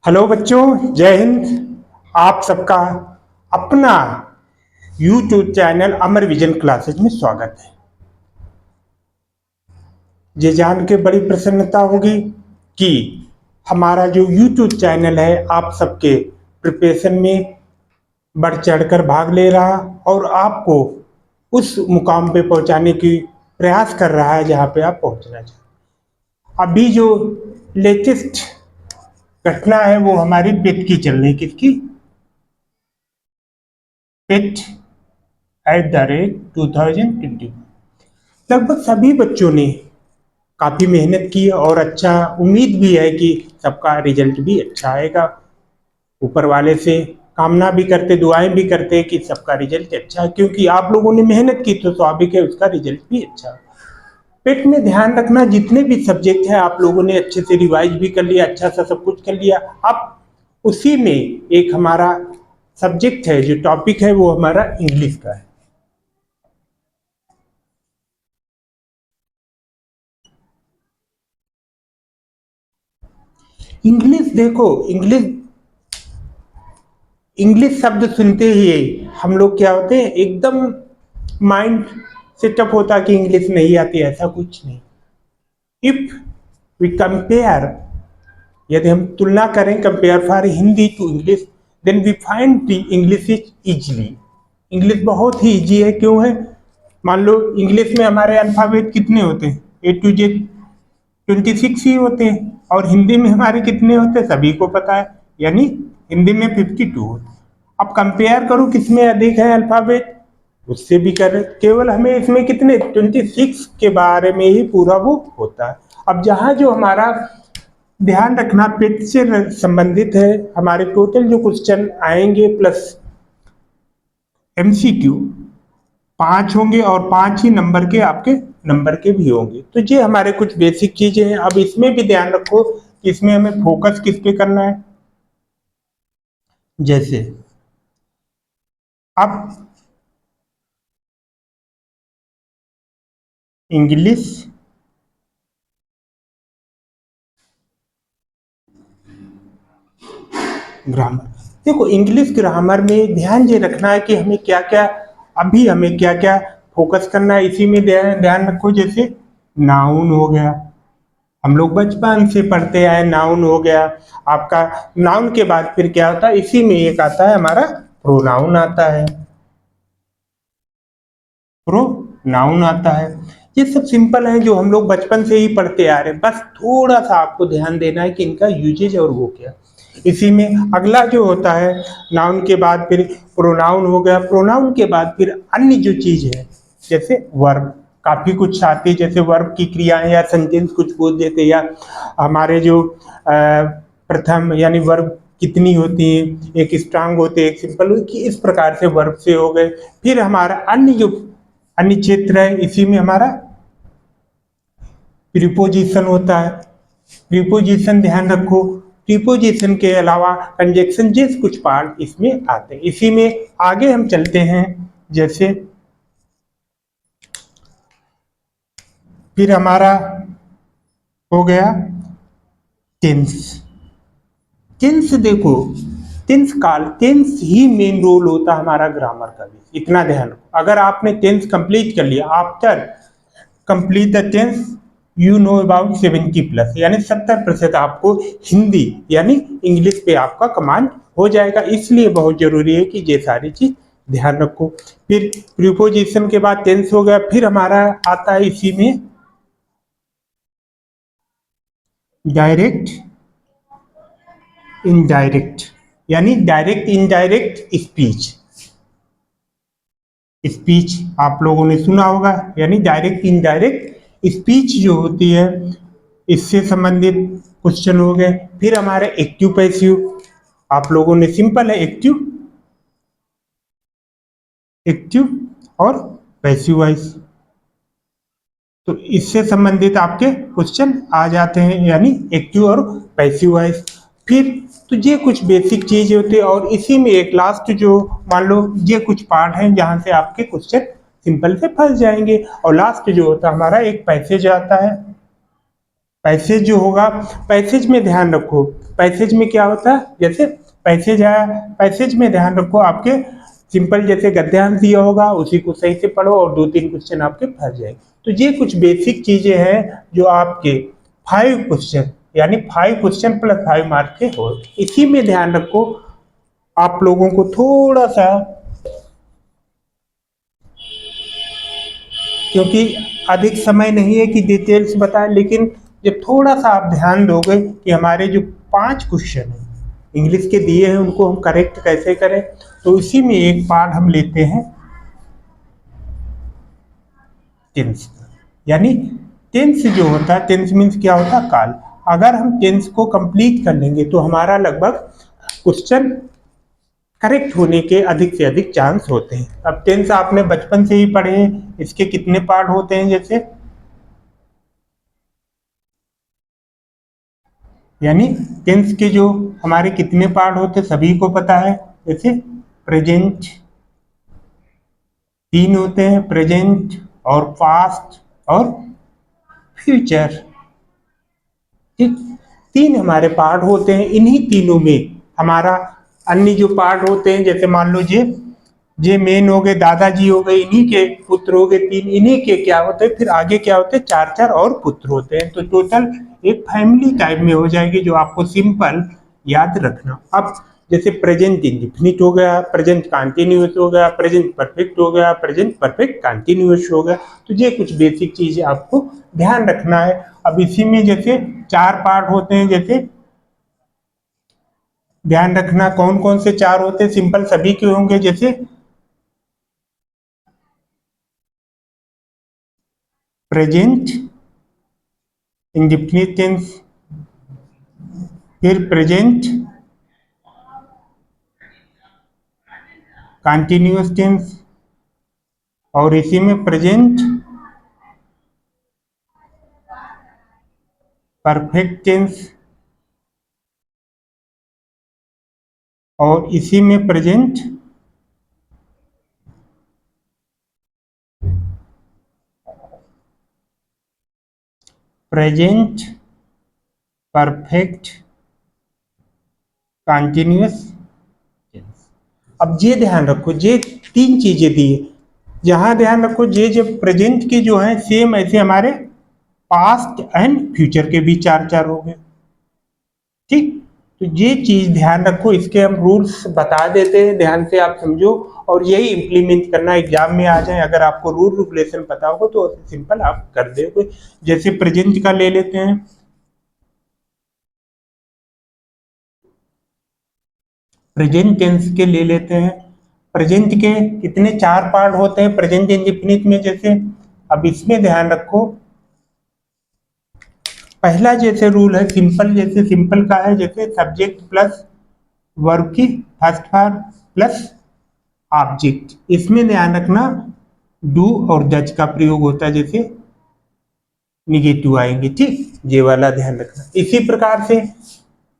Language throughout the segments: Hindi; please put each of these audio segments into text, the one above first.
हेलो बच्चों, जय हिंद। आप सबका अपना YouTube चैनल अमर विजन क्लासेज में स्वागत है। ये जान के बड़ी प्रसन्नता होगी कि हमारा जो YouTube चैनल है आप सबके प्रिपरेशन में बढ़ चढ़कर भाग ले रहा और आपको उस मुकाम पे पहुंचाने की प्रयास कर रहा है जहां पे आप पहुंचना चाहते। अभी जो लेटेस्ट घटना है वो हमारी पेट की चल रही। किसकी? पेट @2020। लगभग सभी बच्चों ने काफ़ी मेहनत की और अच्छा उम्मीद भी है कि सबका रिजल्ट भी अच्छा आएगा। ऊपर वाले से कामना भी करते, दुआएं भी करते कि सबका रिजल्ट अच्छा है, क्योंकि आप लोगों ने मेहनत की तो स्वाभाविक है उसका रिजल्ट भी अच्छा। पेट में ध्यान रखना, जितने भी सब्जेक्ट हैं आप लोगों ने अच्छे से रिवाइज भी कर लिया, अच्छा सा सब कुछ कर लिया। अब उसी में एक हमारा सब्जेक्ट है, जो टॉपिक है वो हमारा इंग्लिश का है। इंग्लिश देखो, इंग्लिश शब्द सुनते ही हम लोग क्या होते हैं, एकदम माइंड सेटअप होता कि इंग्लिश नहीं आती, ऐसा कुछ नहीं। इफ वी कंपेयर, यदि हम तुलना करें, compare for Hindi to English, then we find the English is easily. English बहुत ही इजी है। क्यों है? मान लो इंग्लिश में हमारे अल्फाबेट कितने होते हैं? A to Z 26 ही होते हैं, और हिंदी में हमारे कितने होते हैं सभी को पता है, यानी हिंदी में 52 होते हैं। अब कंपेयर करो किसमें अधिक है अल्फाबेट, उससे भी कर, केवल हमें इसमें कितने 26 के बारे में ही पूरा वो होता है। अब जहाँ जो हमारा ध्यान रखना पेट से संबंधित है, हमारे टोटल जो क्वेश्चन आएंगे प्लस MCQ 5 होंगे, और 5 ही नंबर के आपके नंबर के भी होंगे। तो ये हमारे कुछ बेसिक चीजें हैं। अब इसमें भी ध्यान रखो कि इसमें हमें फोकस किस पे करना है। जैसे अब इंग्लिश ग्रामर, देखो इंग्लिश ग्रामर में ध्यान ये रखना है कि हमें क्या क्या, अभी हमें क्या क्या फोकस करना है। इसी में ध्यान रखो, जैसे नाउन हो गया, हम लोग बचपन से पढ़ते आए, नाउन हो गया आपका। नाउन के बाद फिर क्या होता है, इसी में एक आता है हमारा प्रोनाउन आता है, प्रोनाउन आता है। ये सब सिंपल है जो हम लोग बचपन से ही पढ़ते आ रहे हैं, बस थोड़ा सा आपको ध्यान देना है कि इनका यूजेज और वो क्या। इसी में अगला जो होता है, नाउन के बाद फिर प्रोनाउन हो गया, प्रोनाउन के बाद फिर अन्य जो चीज है, जैसे वर्ब, काफी कुछ आती है, जैसे वर्ब की क्रियाएं या सेंटेंस कुछ बोल देते, या हमारे जो प्रथम यानी वर्ब कितनी होती है, एक स्ट्रांग होते एक सिंपल होती, इस प्रकार से वर्ब से हो गए। फिर हमारा अन्य जो अन्य क्षेत्र है, इसी में हमारा प्रीपोजिशन होता है। प्रीपोजिशन ध्यान रखो, प्रीपोजिशन के अलावा कंजक्शन जैसे कुछ पार्ट इसमें आते हैं। इसी में आगे हम चलते हैं, जैसे फिर हमारा हो गया टेंस। टेंस देखो, टेंस ही मेन रोल होता है हमारा ग्रामर का भी, इतना ध्यान रखो। अगर आपने टेंस कंप्लीट कर लिया, after complete the tense you know about 70+, यानी 70% आपको हिंदी यानी इंग्लिश पे आपका कमांड हो जाएगा। इसलिए बहुत जरूरी है कि ये सारी चीज ध्यान रखो। फिर प्रीपोजिशन के बाद टेंस हो गया, फिर हमारा आता है इसी में डायरेक्ट इनडायरेक्ट, यानी डायरेक्ट इनडायरेक्ट स्पीच। स्पीच आप लोगों ने सुना होगा, यानी डायरेक्ट इनडायरेक्ट स्पीच जो होती है, इससे संबंधित क्वेश्चन हो गए। फिर हमारे एक्टिव पैसिव, आप लोगों ने सिंपल है एक्टिव, एक्टिव और पैसिव वॉइस, तो इससे संबंधित आपके क्वेश्चन आ जाते हैं, यानी एक्टिव और पैसिव वॉइस। फिर तो ये कुछ बेसिक चीज होती है, और इसी में एक लास्ट जो, मान लो ये कुछ पार्ट हैं जहां से आपके क्वेश्चन सिंपल से फंस जाएंगे। और लास्ट जो होता है हमारा एक पैसेज आता है, पैसेज जो होगा, पैसेज में ध्यान रखो, पैसेज में क्या होता है, जैसे पैसेज आया, पैसेज में ध्यान रखो आपके सिंपल जैसे गद्यांश दिया होगा उसी को सही से पढ़ो और 2-3 क्वेश्चन आपके फंस जाएंगे। तो ये कुछ बेसिक चीजें हैं जो आपके 5 क्वेश्चन यानी 5 क्वेश्चन प्लस 5 मार्क के हो, इसी में ध्यान रखो। आप लोगों को थोड़ा सा, क्योंकि अधिक समय नहीं है कि डिटेल्स बताएं, लेकिन जब थोड़ा सा आप ध्यान दोगे कि हमारे जो 5 क्वेश्चन हैं इंग्लिश के दिए हैं उनको हम करेक्ट कैसे करें, तो इसी में एक पार्ट हम लेते हैं टेंस, यानी टेंस जो होता है, टेंस मीन्स क्या होता है, काल। अगर हम टेंस को कंप्लीट कर लेंगे तो हमारा लगभग क्वेश्चन करेक्ट होने के अधिक से अधिक चांस होते हैं। अब टेंस आपने बचपन से ही पढ़े हैं, इसके कितने पार्ट होते हैं, जैसे यानी टेंस के जो हमारे कितने पार्ट होते हैं सभी को पता है। जैसे प्रेजेंट 3 होते हैं, प्रेजेंट और पास्ट और फ्यूचर, ठीक, 3 हमारे पार्ट होते हैं। इन्हीं तीनों में हमारा अन्य जो पार्ट होते हैं, जैसे मान लो जे मेन हो गए, दादाजी हो गए, इन्हीं के पुत्र हो गए 3, इन्हीं के क्या होते हैं, फिर आगे क्या होते हैं 4 और पुत्र होते हैं, तो टोटल एक फैमिली टाइप में हो जाएगी जो आपको सिंपल याद रखना। अब जैसे प्रेजेंट इंडेफिनिट हो गया, प्रेजेंट कंटिन्यूअस हो गया, प्रेजेंट परफेक्ट हो गया, प्रेजेंट परफेक्ट कंटिन्यूअस हो गया, तो ये कुछ बेसिक चीजें आपको ध्यान रखना है। अब इसी में जैसे 4 पार्ट होते हैं, जैसे ध्यान रखना कौन कौन से 4 होते हैं, सिंपल सभी के होंगे, जैसे प्रेजेंट इंडेफिनिट टेंस, फिर प्रेजेंट कंटिन्यूअस टेंस, और इसी में प्रेजेंट परफेक्ट टेंस, और इसी में प्रेजेंट परफेक्ट कंटिन्यूअस टेंस। अब ये ध्यान रखो, ये 3 चीजें दी है, जहां ध्यान रखो ये जब प्रेजेंट के जो है सेम ऐसे हमारे पास्ट एंड फ्यूचर के भी 4 हो गए, ठीक। तो ये चीज ध्यान रखो, इसके हम रूल्स बता देते हैं, ध्यान से आप समझो और यही इंप्लीमेंट करना एग्जाम में आ जाए। अगर आपको रूल रेगुलेशन पता होगा तो सिंपल आप कर दोगे। जैसे प्रेजेंट का ले लेते हैं, प्रेजेंट टेंस के ले लेते हैं, प्रेजेंट के कितने 4 पार्ट होते हैं प्रेजेंट इंडेफिनिट में, जैसे अब इसमें ध्यान रखो, पहला जैसे रूल है सिंपल, जैसे सिंपल का है जैसे सब्जेक्ट प्लस वर्ब की फर्स्ट फॉर्म प्लस ऑब्जेक्ट, इसमें ध्यान रखना डू और डज का प्रयोग होता है, जैसे निगेटिव आएंगे, ठीक, ये वाला ध्यान रखना। इसी प्रकार से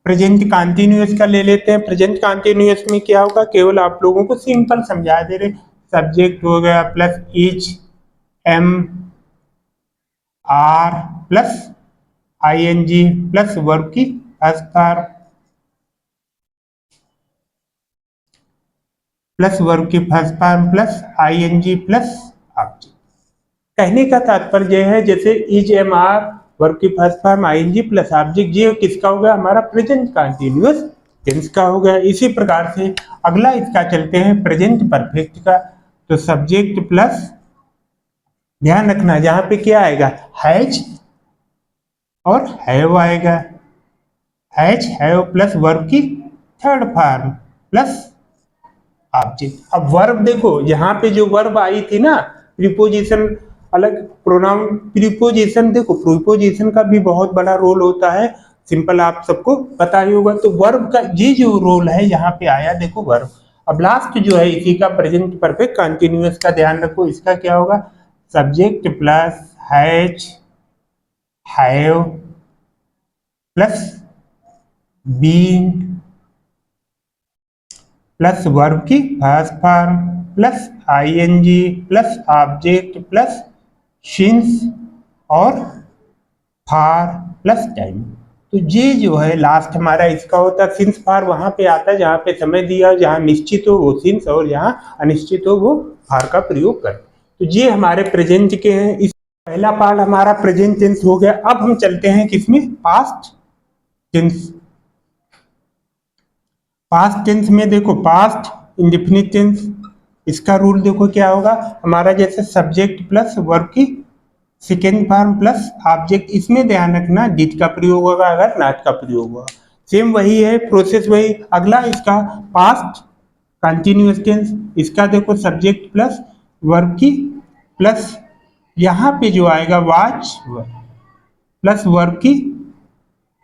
प्रेजेंट कंटिन्यूअस का ले लेते हैं, प्रेजेंट कंटिन्यूअस में क्या होगा, केवल आप लोगों को सिंपल समझा दे रहे, सब्जेक्ट हो गया plus is am are plus ING plus verb की फर्स्ट फॉर्म प्लस वर्ब की first form plus ING plus object. कहने का तात्पर्य है जैसे इज एम आर वर्ब की first form ING plus object, ये किसका हो गया, हमारा प्रेजेंट कंटिन्यूअस टेंस का हो गया। इसी प्रकार से अगला इसका चलते हैं प्रेजेंट परफेक्ट का, तो सब्जेक्ट प्लस ध्यान रखना जहां पे क्या आएगा, हैज और हैव आएगा, हैज हैव प्लस वर्ब की थर्ड फॉर्म प्लस ऑब्जेक्ट। अब वर्ब देखो, यहाँ पे जो वर्ब आई थी ना, प्रीपोजिशन अलग, प्रोनाउन प्रीपोजिशन, देखो प्रीपोजिशन का भी बहुत बड़ा रोल होता है, सिंपल आप सबको पता ही होगा। तो वर्ब का ये जो रोल है यहाँ पे आया, देखो वर्ब। अब लास्ट जो है इसी का प्रेजेंट परफेक्ट कंटिन्यूअस का ध्यान रखो, इसका क्या होगा, subject plus has have plus being plus verb की first form plus ING plus object plus since और फॉर प्लस टाइम। तो ये जो है लास्ट हमारा इसका होता है। सिंस फार वहां पे आता है जहाँ पे समय दिया, जहाँ निश्चित हो वो सिंस और जहाँ अनिश्चित हो वो फार का प्रयोग कर। तो ये हमारे प्रेजेंट के हैं। इस पहला पार्ट हमारा प्रेजेंट टेंस हो गया। अब हम चलते हैं किसमें, पास्ट टेंस। पास्ट टेंस में देखो, पास्ट इंडेफिनिट टेंस, इसका रूल देखो क्या होगा हमारा, जैसे सब्जेक्ट प्लस वर्ब की सेकेंड फॉर्म प्लस ऑब्जेक्ट, इसमें ध्यान रखना डिड का प्रयोग होगा अगर नॉट का प्रयोग होगा। सेम वही है प्रोसेस वही। अगला इसका पास्ट कंटिन्यूअस टेंस, इसका देखो सब्जेक्ट प्लस वर्ब की प्लस यहाँ पे जो आएगा वॉच प्लस वर्ब की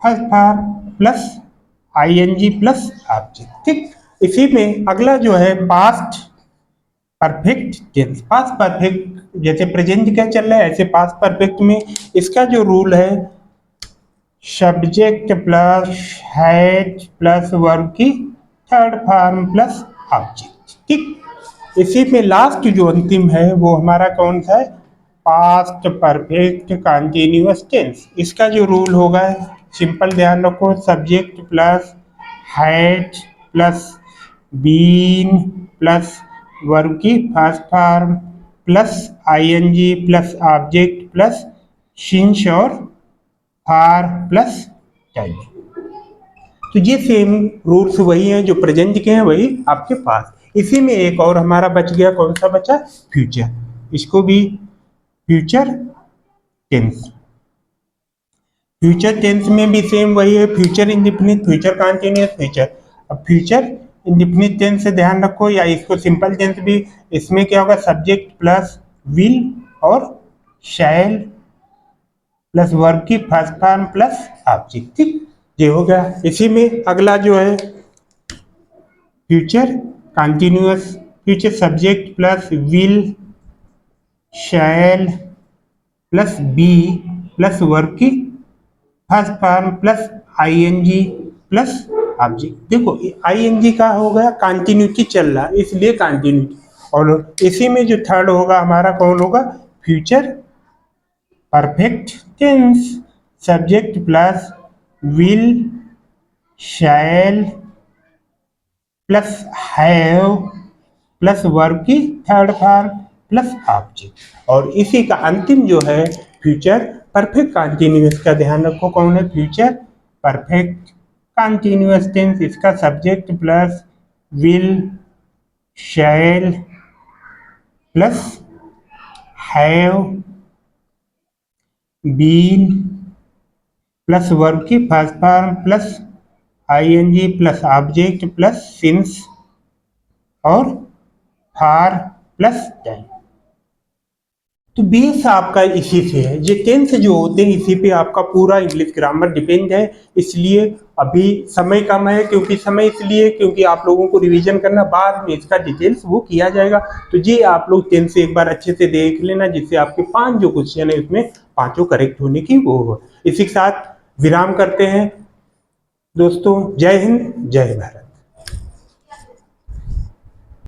first form plus ING plus object. ठीक, इसी में अगला जो है past perfect tense. Past perfect जैसे प्रेजेंट क्या चल रहा है ऐसे पास्ट परफेक्ट में इसका जो रूल है subject plus had plus verb की थर्ड फॉर्म प्लस ऑब्जेक्ट। ठीक, इसी में लास्ट जो अंतिम है वो हमारा कौन सा है, पास्ट परफेक्ट कंटिन्यूअस टेंस। इसका जो रूल होगा सिंपल ध्यान रखो, subject plus had plus been plus verb की first form plus ING plus object plus since और फार प्लस टाइम। तो ये सेम रूल्स वही हैं जो प्रेजेंट के हैं वही आपके पास। इसी में एक और हमारा बच गया, कौन सा बचा, फ्यूचर। इसको भी फ्यूचर टेंस। फ्यूचर टेंस में भी सेम वही है, future indefinite, future continuous, future. अब फ्यूचर इंडेफिनिट टेंस से ध्यान रखो, या इसको सिंपल टेंस भी, इसमें क्या होगा सब्जेक्ट प्लस विल और शैल प्लस वर्ब की फर्स्ट फॉर्म प्लस ऑब्जेक्ट। ठीक, ये हो गया। इसी में अगला जो है future continuous, future subject plus will shall plus be plus verb की first form plus ING plus object. देखो आईएनजी का हो गया कंटिन्यूटी चल रहा इसलिए कंटिन्यूटी, और इसी में जो थर्ड होगा हमारा कौन होगा, future perfect tense, subject plus will shall plus have plus verb की थर्ड फॉर्म प्लस ऑब्जेक्ट। और इसी का अंतिम जो है फ्यूचर परफेक्ट कंटिन्यूअस का ध्यान रखो कौन है, फ्यूचर परफेक्ट कंटिन्यूअस टेंस, इसका subject plus will shall plus have been plus verb की first form plus ING plus object plus since और फार प्लस टाइम। तो बेस आपका इसी से है, ये टेंस जो होते हैं इसी पे आपका पूरा इंग्लिश ग्रामर डिपेंड है। इसलिए अभी समय कम है, क्योंकि समय इसलिए क्योंकि आप लोगों को रिवीजन करना, बाद में इसका डिटेल्स वो किया जाएगा। तो ये आप लोग टेंस से एक बार अच्छे से देख लेना, जिससे आपके 5 जो क्वेश्चन है उसमें 5 करेक्ट होने की वो हो। इसी के साथ विराम करते हैं दोस्तों। जय हिंद, जय भारत।